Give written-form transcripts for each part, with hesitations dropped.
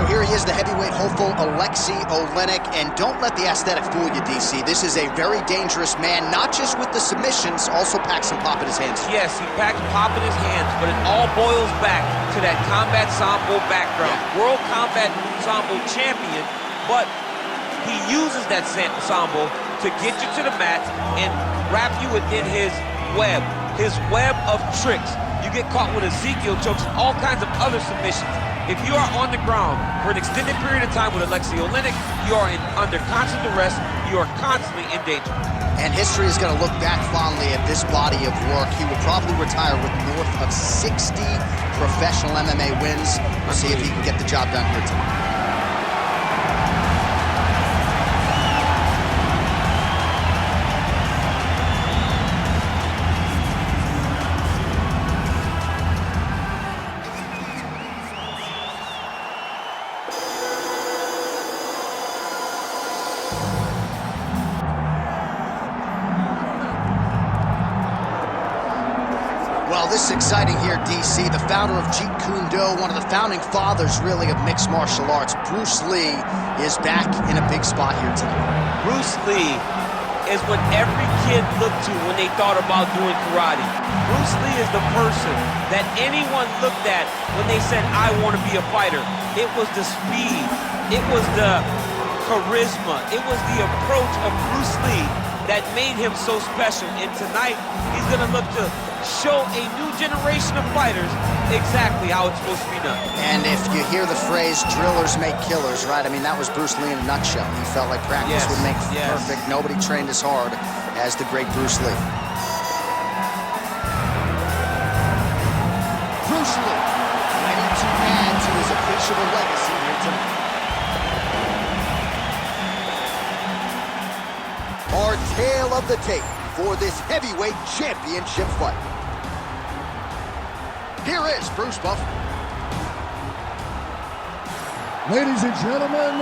So here he is, the heavyweight hopeful, Aleksei Oleinik. And don't let the aesthetic fool you, DC. This is a very dangerous man, not just with the submissions, also packs some pop in his hands. Yes, he packs pop in his hands, but it all boils back to that combat sambo background. Yeah. World combat sambo champion, but he uses that sambo to get you to the mat and wrap you within his web of tricks. You get caught with Ezekiel chokes and all kinds of other submissions. If you are on the ground for an extended period of time with Aleksei Oleinik, you are under constant duress, you are constantly in danger. And history is going to look back fondly at this body of work. He will probably retire with north of 60 professional MMA wins. We'll see if he can get the job done here tonight. Well, this is exciting here, DC. The founder of Jeet Kune Do, one of the founding fathers, really, of mixed martial arts, Bruce Lee, is back in a big spot here tonight. Bruce Lee is what every kid looked to when they thought about doing karate. Bruce Lee is the person that anyone looked at when they said, I want to be a fighter. It was the speed. It was the charisma. It was the approach of Bruce Lee that made him so special. And tonight, he's going to look to show a new generation of fighters exactly how it's supposed to be done. And if you hear the phrase, drillers make killers, right? I mean, that was Bruce Lee in a nutshell. He felt like practice would make perfect. Nobody trained as hard as the great Bruce Lee. Bruce Lee, ready to add to his appreciable legacy here tonight. Our tale of the tape for this heavyweight championship fight. Here is Bruce Buffer. Ladies and gentlemen,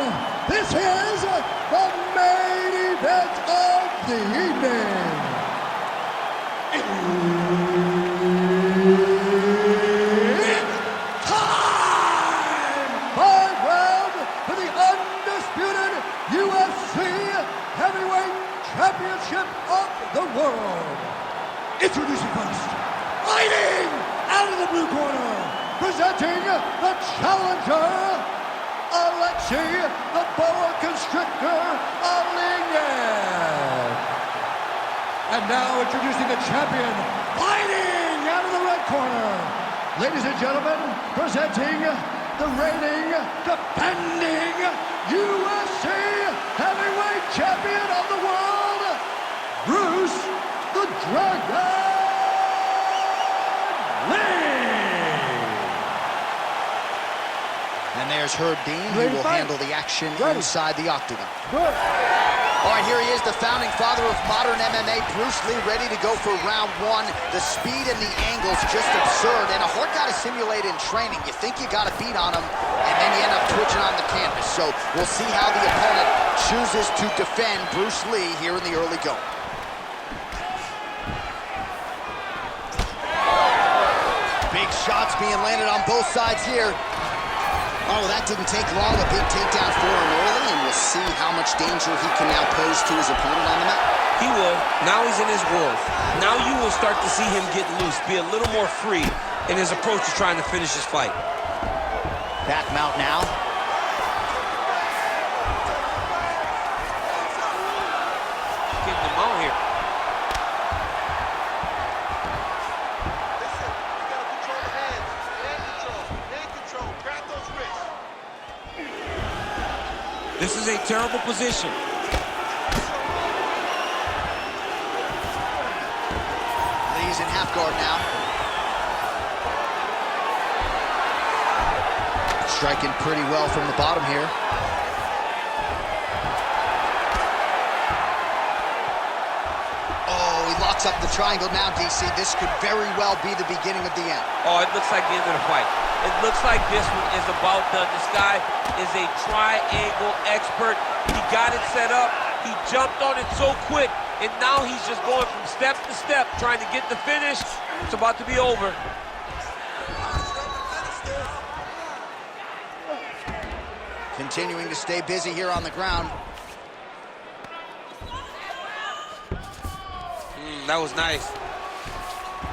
this is the main event of the evening. It's time! 5 rounds for the undisputed UFC Heavyweight Championship of the world. Introducing first, fighting out of the blue corner, presenting the challenger, Aleksei the Boa Constrictor Oleinik. And now introducing the champion, fighting out of the red corner. Ladies and gentlemen, presenting the reigning, defending UFC Heavyweight Champion of the world, Bruce the Dragon Lee. And there's Herb Dean, who will handle the action inside the octagon. Good. All right, here he is, the founding father of modern MMA, Bruce Lee, ready to go for round 1. The speed and the angles just absurd, and a hard guy to simulate in training. You think you got a beat on him, and then you end up twitching on the canvas. So we'll see how the opponent chooses to defend Bruce Lee here in the early going. Big shots being landed on both sides here. Oh, that didn't take long. A big takedown for him early, and we'll see how much danger he can now pose to his opponent on the mat. He will. Now he's in his world. Now you will start to see him get loose, be a little more free in his approach to trying to finish his fight. Back mount now. Getting him out here. This is a terrible position. Lee's in half guard now. Striking pretty well from the bottom here. Oh, he locks up the triangle now, DC. This could very well be the beginning of the end. Oh, it looks like the end of the fight. It looks like this one is about done. This guy is a triangle expert. He got it set up. He jumped on it so quick, and now he's just going from step to step, trying to get the finish. It's about to be over. continuing to stay busy here on the ground. That was nice.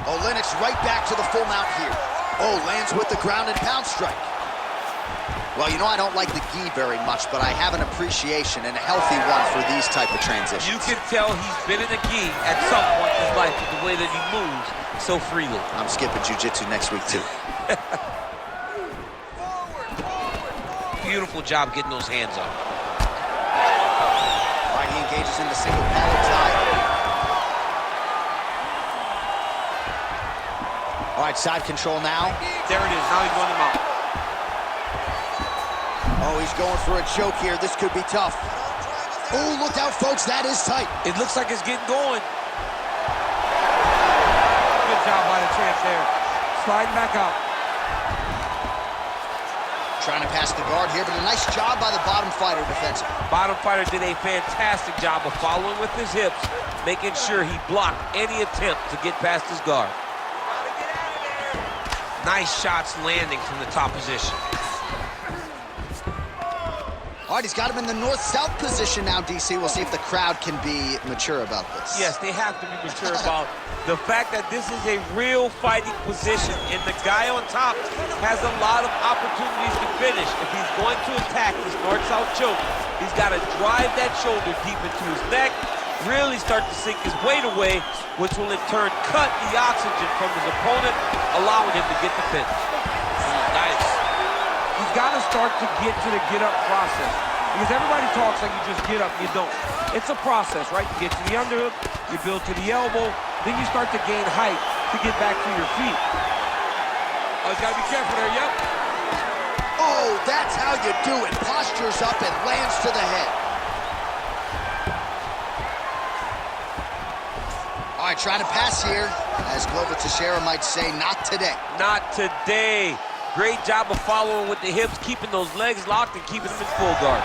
Oleinik's right back to the full mount here. Oh, lands with the ground and pound strike. Well, you know I don't like the gi very much, but I have an appreciation and a healthy one for these type of transitions. You can tell he's been in the gi at some point in his life with the way that he moves so freely. I'm skipping jiu-jitsu next week, too. Beautiful job getting those hands up. All right, he engages in the single collar tie. All right, side control now. There it is. Now he's going to mount. Oh, he's going for a choke here. This could be tough. Oh, look out, folks. That is tight. It looks like it's getting going. Good job by the champ there. Sliding back out. Trying to pass the guard here, but a nice job by the bottom fighter defensively. Bottom fighter did a fantastic job of following with his hips, making sure he blocked any attempt to get past his guard. Nice shots landing from the top position. All right, he's got him in the north-south position now, DC. We'll see if the crowd can be mature about this. Yes, they have to be mature about the fact that this is a real fighting position, and the guy on top has a lot of opportunities to finish. If he's going to attack this north-south choke, he's got to drive that shoulder deep into his neck, really start to sink his weight away, which will in turn cut the oxygen from his opponent, allowing him to get the finish. Nice. He's got to start to get to the get-up process. Because everybody talks like you just get up, you don't. It's a process, right? You get to the underhook, you build to the elbow, then you start to gain height to get back to your feet. Oh, he's got to be careful there, yep. Oh, that's how you do it. Postures up and lands to the head. All right, trying to pass here. As Glover Teixeira might say, not today. Not today. Great job of following with the hips, keeping those legs locked and keeping them in full guard.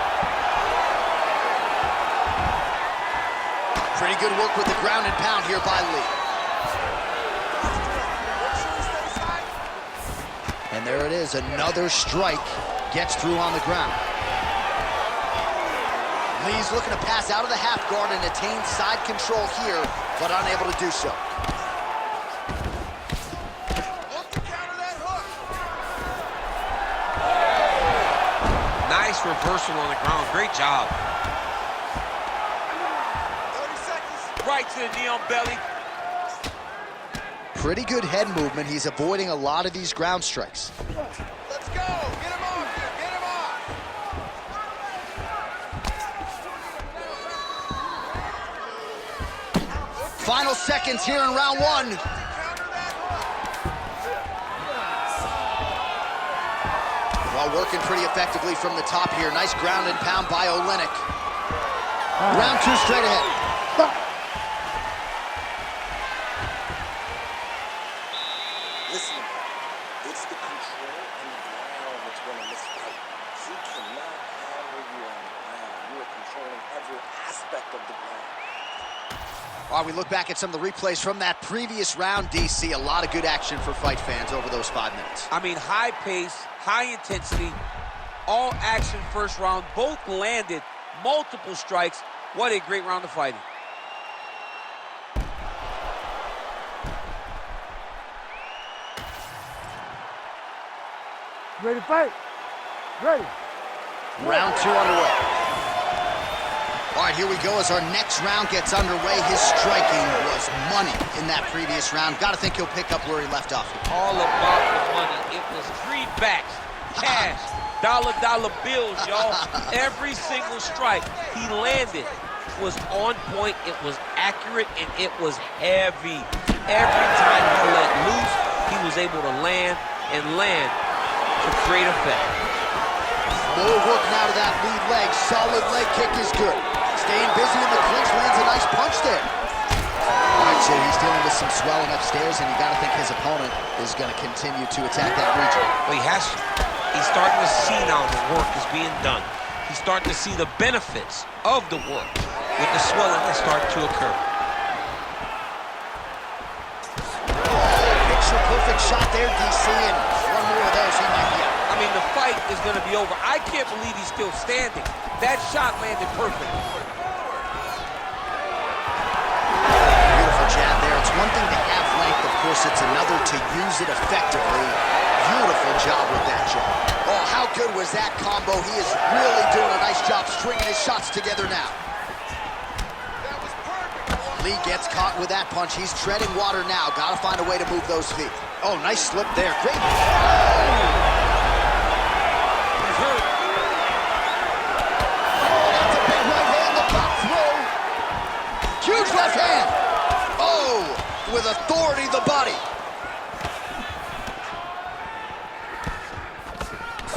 Pretty good work with the ground and pound here by Lee. And there it is, another strike gets through on the ground. Lee's looking to pass out of the half guard and attain side control here, but unable to do so. Nice reversal on the ground. Great job. 30 seconds. Right to the knee on belly. Pretty good head movement. He's avoiding a lot of these ground strikes. Let's go. Get him off. Get him off. Final seconds here in round one. Well, working pretty effectively from the top here. Nice ground and pound by Oleinik. Round two straight ahead. Listen, it's the control on the ground that's going to misfight. You cannot handle you on the ground. You are controlling every aspect of the ground. While we look back at some of the replays from that previous round, DC, a lot of good action for fight fans over those 5 minutes. I mean, high pace, high intensity, all action first round. Both landed multiple strikes. What a great round of fighting. Ready to fight? Ready. Round two underway. All right, here we go as our next round gets underway. His striking was money in that previous round. Got to think he'll pick up where he left off. All about the money. It was greenbacks, cash, dollar bills, y'all. Every single strike he landed was on point. It was accurate, and it was heavy. Every time he let loose, he was able to land to great effect. More work now to that lead leg. Solid leg kick is good. Staying busy in the clinch, lands a nice punch there. All right, so he's dealing with some swelling upstairs, and you got to think his opponent is going to continue to attack that region. Well, he has to. He's starting to see now the work is being done. He's starting to see the benefits of the work with the swelling that's starting to occur. Picture perfect shot there, DC, and one more of those he might get. I mean, the fight is going to be over. I can't believe he's still standing. That shot landed perfect. Beautiful jab there. It's one thing to have length, of course, it's another to use it effectively. Beautiful job with that jab. Oh, how good was that combo? He is really doing a nice job stringing his shots together now. Lee gets caught with that punch. He's treading water now. Got to find a way to move those feet. Oh, nice slip there. Great. Oh! He's hurt. That's a big right hand, the back throw. Huge left hand. Oh, with authority, the body.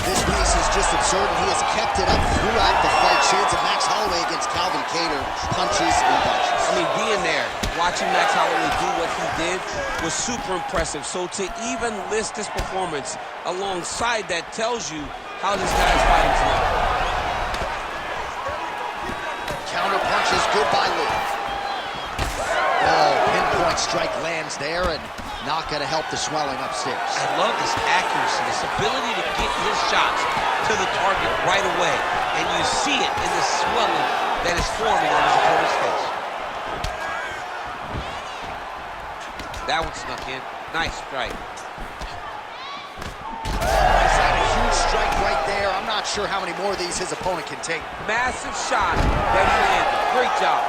This pace is just absurd, and he has kept it up throughout the fight. Shades of Max Holloway against Calvin Kattar. Punches and punches. I mean, being there, watching Max Holloway do what he did was super impressive. So to even list this performance alongside that tells you how this guy's fighting tonight. Counter punches, good by Lee. Oh, pinpoint strike lands there and not going to help the swelling upstairs. I love this accuracy, this ability to get his shots to the target right away. And you see it in the swelling that is forming on his opponent's face. That one snuck in. Nice strike. Oh, he's had a huge strike right there. I'm not sure how many more of these his opponent can take. Massive shot that he landed. Great job.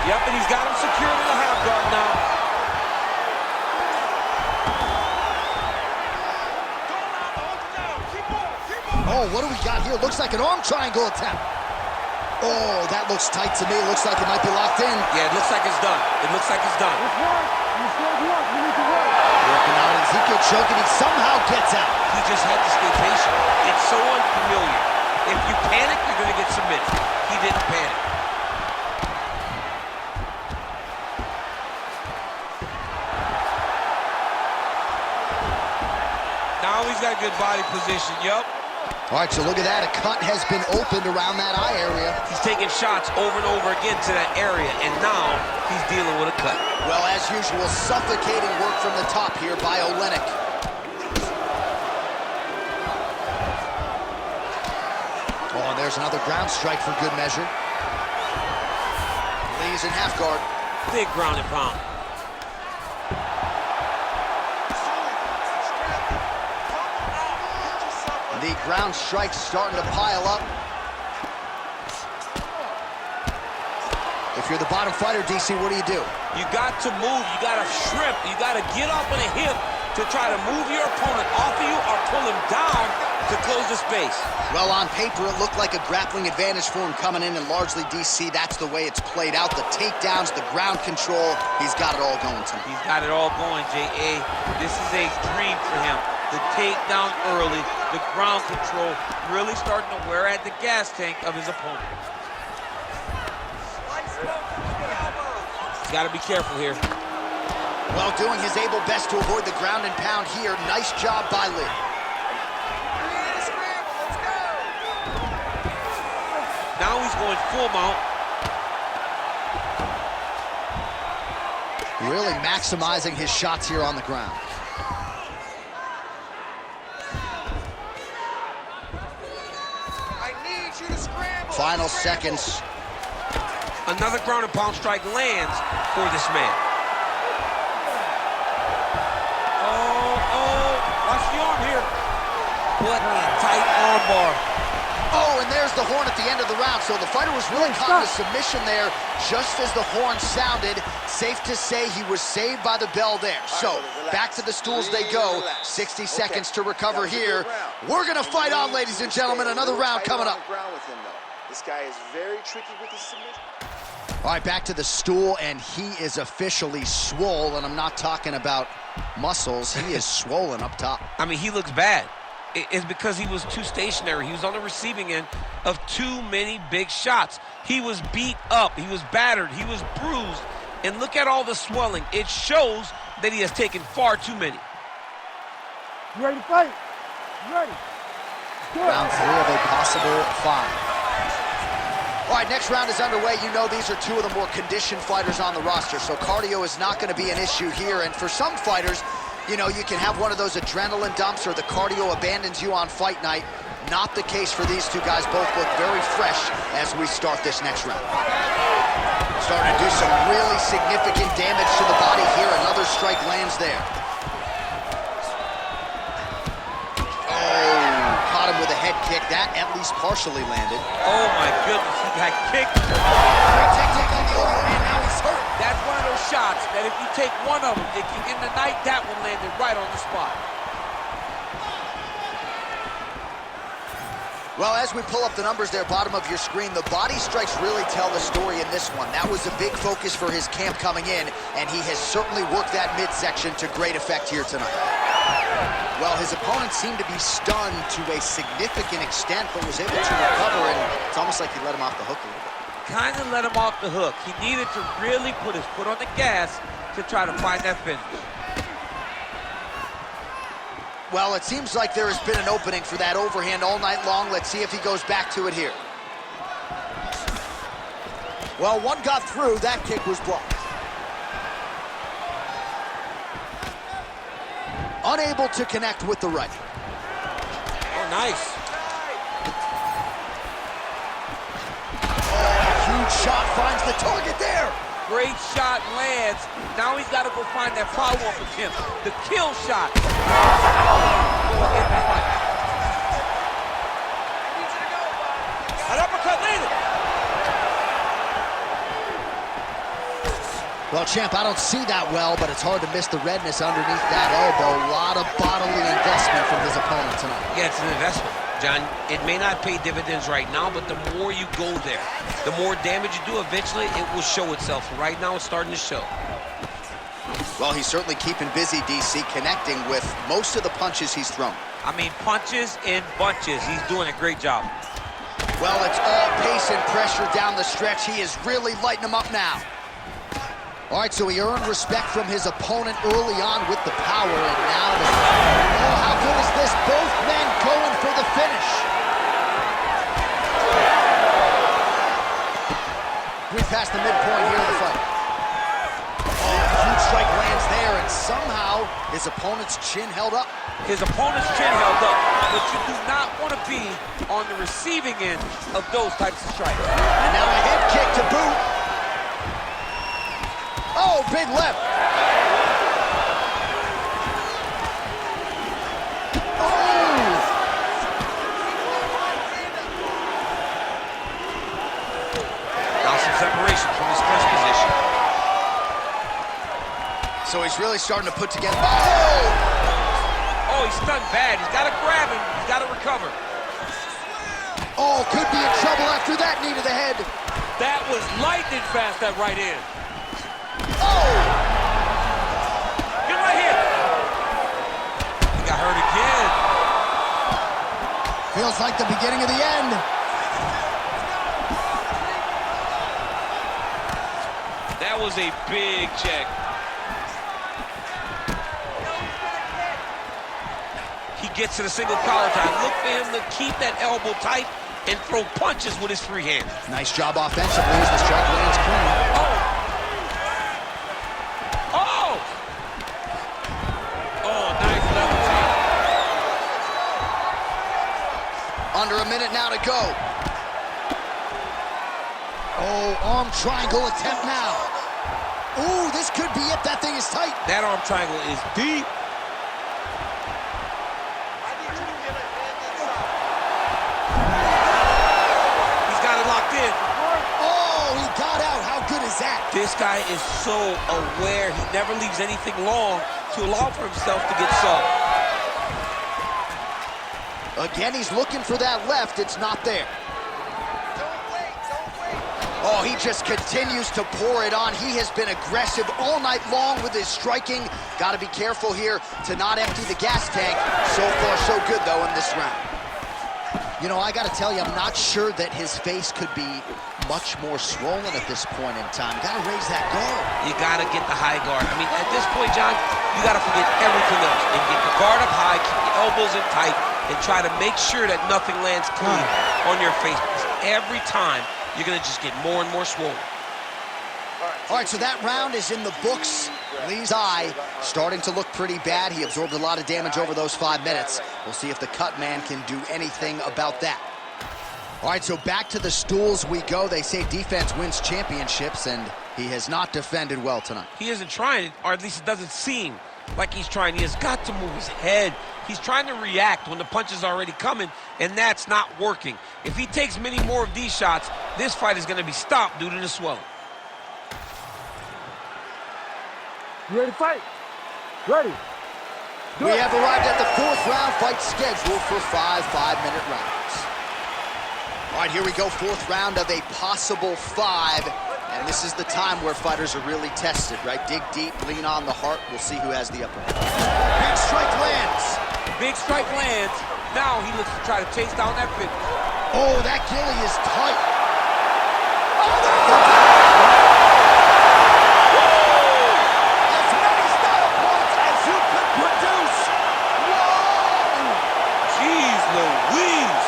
Yep, and he's got him secured in the half guard now. Oh, what do we got here? Looks like an arm triangle attempt. Oh, that looks tight to me. Looks like it might be locked in. Yeah, it looks like it's done. It looks like it's done. Working out Ezekiel choking. He somehow gets out. He just had to stay patient. It's so unfamiliar. If you panic, you're going to get submitted. He didn't panic. Now he's got good body position. Yup. All right, so look at that. A cut has been opened around that eye area. He's taking shots over and over again to that area, and now he's dealing with a cut. Well, as usual, suffocating work from the top here by Oleinik. Oh, and there's another ground strike for good measure. Lee's in half guard. Big ground and pound. The ground strikes starting to pile up. If you're the bottom fighter, DC, what do you do? You got to move. You got to shrimp. You got to get up on a hip to try to move your opponent off of you or pull him down to close the space. Well, on paper, it looked like a grappling advantage for him coming in, and largely, DC, that's the way it's played out. The takedowns, the ground control, he's got it all going tonight. He's got it all going, J.A. This is a dream for him. The takedown early, the ground control, really starting to wear at the gas tank of his opponent. He's got to be careful here. Well, doing his able best to avoid the ground and pound here. Nice job by Lee. Now he's going full mount. Really maximizing his shots here on the ground. Final seconds. Another ground and pound strike lands for this man. Oh, watch the arm here. What a tight arm bar. Oh, and there's the horn at the end of the round. So the fighter was really caught in a submission there just as the horn sounded. Safe to say he was saved by the bell there. So back to the stools they go. 60 seconds to recover here. We're going to fight on, ladies and gentlemen. Another round coming up. This guy is very tricky with his submission. All right, back to the stool, and he is officially swole, and I'm not talking about muscles. He is swollen up top. I mean, he looks bad. It's because he was too stationary. He was on the receiving end of too many big shots. He was beat up. He was battered. He was bruised. And look at all the swelling. It shows that he has taken far too many. You ready to fight? You ready? Round 3 of a possible 5. All right, next round is underway. You know these are two of the more conditioned fighters on the roster, so cardio is not going to be an issue here. And for some fighters, You know, you can have one of those adrenaline dumps or the cardio abandons you on fight night. Not the case for these two guys. Both look very fresh as we start this next round. Starting to do some really significant damage to the body here. Another strike lands there. Oh, caught him with a head kick. That at least partially landed. Oh my goodness, he got kicked. Great technique on the overhand. Now he's hurt. That's one of those shots that if you take one of them, it can end the night. That one landed right on the spot. Well, as we pull up the numbers there, bottom of your screen, the body strikes really tell the story in this one. That was a big focus for his camp coming in, and he has certainly worked that midsection to great effect here tonight. Well, his opponent seemed to be stunned to a significant extent, but was able to recover, and it's almost like he let him off the hook a little bit. Kind of let him off the hook. He needed to really put his foot on the gas to try to find that finish. Well, it seems like there has been an opening for that overhand all night long. Let's see if he goes back to it here. Well, one got through. That kick was blocked. Unable to connect with the right. Oh, nice. Oh, huge shot finds the target there. Great shot lands. Now he's got to go find that follow-up attempt. The kill shot. An uppercut landed. Well, champ, I don't see that well, but it's hard to miss the redness underneath that elbow. A lot of bodily investment from his opponent tonight. Yeah, it's an investment, John. It may not pay dividends right now, but the more you go there, the more damage you do, eventually it will show itself. Right now, it's starting to show. Well, he's certainly keeping busy, DC, connecting with most of the punches he's thrown. I mean, punches in bunches. He's doing a great job. Well, it's all pace and pressure down the stretch. He is really lighting them up now. All right, so he earned respect from his opponent early on with the power, and now oh, how good is this? Both men going for the finish. We've passed the midpoint here of the fight. Oh, huge strike lands there, and somehow his opponent's chin held up. His opponent's chin held up, but you do not want to be on the receiving end of those types of strikes. And now a head kick to boot. Oh, big left. Oh! Now some separation from his clinch position. So he's really starting to put together. Oh! Oh, he's stunned bad. He's got to grab him. He's got to recover. Oh, could be in trouble after that knee to the head. That was lightning fast, that right hand. Oh! Good right here. He got hurt again. Feels like the beginning of the end. That was a big check. He gets to the single collar tie. Look for him to keep that elbow tight and throw punches with his free hand. Nice job offensively as the strike lands clean. Oh! Oh! Oh, nice level take. Under a minute now to go. Oh, arm triangle attempt now. Ooh, this could be it. That thing is tight. That arm triangle is deep. He's got it locked in. Oh, he got out. How good is that? This guy is so aware. He never leaves anything long to allow for himself to get subbed. Again, he's looking for that left. It's not there. Oh, he just continues to pour it on. He has been aggressive all night long with his striking. Got to be careful here to not empty the gas tank. So far, so good, though, in this round. You know, I got to tell you, I'm not sure that his face could be much more swollen at this point in time. Got to raise that guard. You got to get the high guard. I mean, at this point, John, you got to forget everything else and get the guard up high, keep the elbows in tight, and try to make sure that nothing lands clean on your face. Because every time, you're going to just get more and more swollen. All right, so that round is in the books. Lee's eye starting to look pretty bad. He absorbed a lot of damage over those 5 minutes. We'll see if the cut man can do anything about that. All right, so back to the stools we go. They say defense wins championships, and he has not defended well tonight. He isn't trying, or at least it doesn't seem like he's trying. He has got to move his head. He's trying to react when the punch is already coming, and that's not working. If he takes many more of these shots, this fight is going to be stopped due to the swelling. You ready to fight? Ready. We have arrived at the 4th round fight scheduled for 5 5-minute rounds. All right, here we go, 4th round of a possible 5. And this is the time where fighters are really tested, right? Dig deep, lean on the heart. We'll see who has the upper hand. Big strike lands. Big strike lands. Now he looks to try to chase down that finish. Oh, that gilly is tight. As many style points as you could produce. Whoa! Jeez Louise.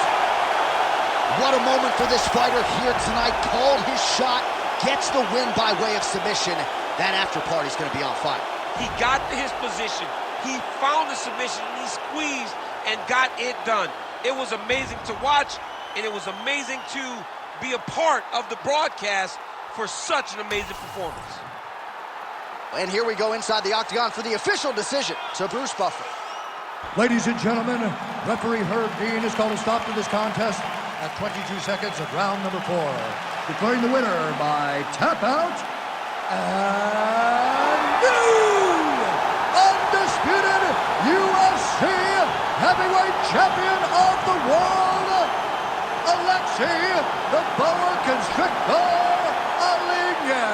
What a moment for this fighter here tonight. Called his shot, gets the win by way of submission. That after party's going to be on fire. He got to his position. He found the submission, and he squeezed and got it done. It was amazing to watch, and it was amazing to be a part of the broadcast for such an amazing performance. And here we go inside the octagon for the official decision to Bruce Buffer. Ladies and gentlemen, referee Herb Dean has called a stop to this contest at 22 seconds of round number 4. Declaring the winner by tap out and new undisputed UFC heavyweight champion of the world, Aleksei the Boa Constrictor Oleinik.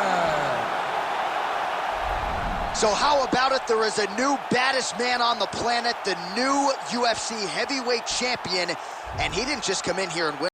So how about it? There is a new baddest man on the planet, the new UFC heavyweight champion, and he didn't just come in here and win.